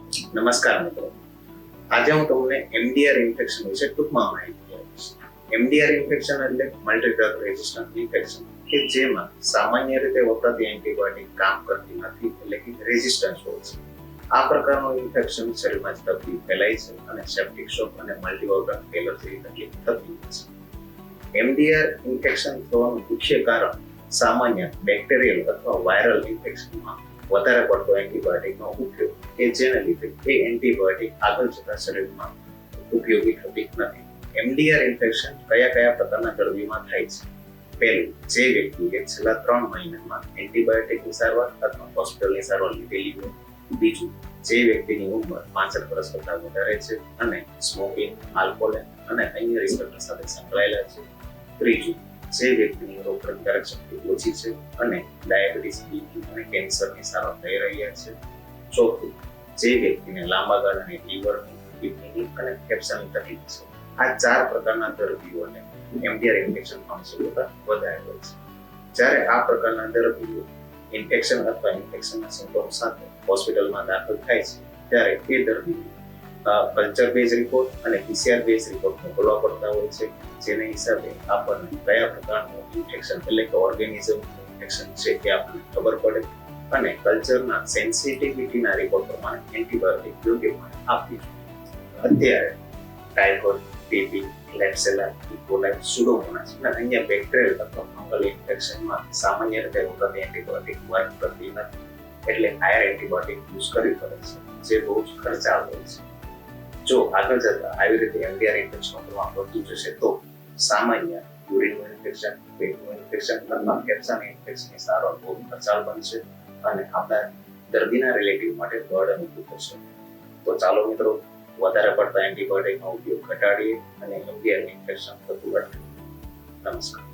નમસ્કાર મિત્રો, આજે હું તમને એમડીઆર ઇન્ફેક્શન વિશે ટૂંકમાં માહિતી આપીશ. એમડીઆર ઇન્ફેક્શન એટલે મલ્ટી ડ્રગ રેઝિસ્ટન્ટ ઇન્ફેક્શન કે જેમાં સામાન્ય રીતે વપરાતી એન્ટીબાયોટિક કામ કરતી નથી, એટલે કે રેઝિસ્ટન્સ હોય છે. આ પ્રકારનું ઇન્ફેક્શન શરીરમાં ઝડપથી ફેલાય છે અને સેપ્ટિક શોક અને મલ્ટી ઓર્ગન ફેલર જેવી તકલીફ થતી હોય છે. એમડીઆર ઇન્ફેક્શન થવાનું મુખ્ય કારણ સામાન્ય બેક્ટેરિયલ અથવા વાયરલ ઇન્ફેક્શનમાં વધારે પડતો એન્ટીબાયોટિકનો ઉપયોગ કે જેને લીધે એ એન્ટીબાયોટિક આગળ જતા શરીરમાં ઉપયોગી થતી નથી. એમડીઆર ઇન્ફેક્શન કયા પ્રકારના દર્દીમાં થાય છે? પહેલું, જે વ્યક્તિએ છેલ્લા 3 મહિનામાં એન્ટીબાયોટિકની સારવાર અથવા હોસ્પિટલની સારવાર લીધેલી હોય. બીજું, જે વ્યક્તિની ઉંમર 65 વર્ષ કરતા વધારે છે અને સ્મોકિંગ, આલ્કોહોલ અને અન્ય રિસેપ્ટર સાથે સંકળાયેલા છે. ત્રીજું, જે વ્યક્તિની રોગપ્રતિકારક શક્તિ ઓછી છે અને ડાયાબિટીસ, બીપી અને કેન્સરની સારવાર થઈ રહ્યા છે. ચોથું, જે વ્યક્તિને લાંબા ગાળાની લીવરની, કિડનીની અને ફેફસાની તકલીફ છે. આ 4 પ્રકારના દર્દીઓને એમડીઆર ઇન્ફેક્શન થવાની શક્યતા વધારે હોય છે. જ્યારે આ પ્રકારના દર્દીઓ ઇન્ફેક્શન અથવા ઇન્ફેક્શનના સિમ્પટોમ સાથે હોસ્પિટલમાં દાખલ થાય છે, ત્યારે એ દર્દીઓ કલ્ચર બેઝ રિપોર્ટ અને પીસીઆર બેઝ રિપોર્ટ મોકલવા પડતા હોય છે, જેને હિસાબે આપણને કયા પ્રકારનું ઇન્ફેક્શન એટલે કે ઓર્ગેનિઝમ ઇન્ફેક્શન છે તે આપણને ખબર પડે અને કલ્ચરના સેન્સિટિવિટીના રિપોર્ટ પ્રમાણે એન્ટીબાયોટિક યોગ્ય આપવી જોઈએ. અત્યારે ટાઇફોઇડ, ટીબી, લેપ્સેલા, ઇકોલાઇ, સુડોમોનાસ અને અન્ય બેક્ટેરિયલ અથવા ફંગલ ઇન્ફેક્શનમાં સામાન્ય રીતે વપરાતી એન્ટીબાયોટિક વર્ક કરતી નથી, એટલે હાયર એન્ટીબાયોટિક યુઝ કરવી પડે છે, જે બહુ જ ખર્ચાળ હોય છે. જો આગળ જતા આવી રીતે એમડીઆર ઇન્ફેક્શન પ્રમાણ વધતું જશે તો સામાન્ય યુરિનનું ઇન્ફેક્શન, પેટનું ઇન્ફેક્શન અથવા ફેફસાની ઇન્ફેક્શનની સારવાર બહુ ખર્ચાળ બનશે અને આપણા દર્દીના રિલેટિવ માટે બર્ડન ઊભું થશે. તો ચાલો મિત્રો, વધારે પડતા એન્ટીબાયોટિકનો ઉપયોગ ઘટાડીએ અને એમડીઆર ઇન્ફેક્શન થતું અટકે. નમસ્કાર.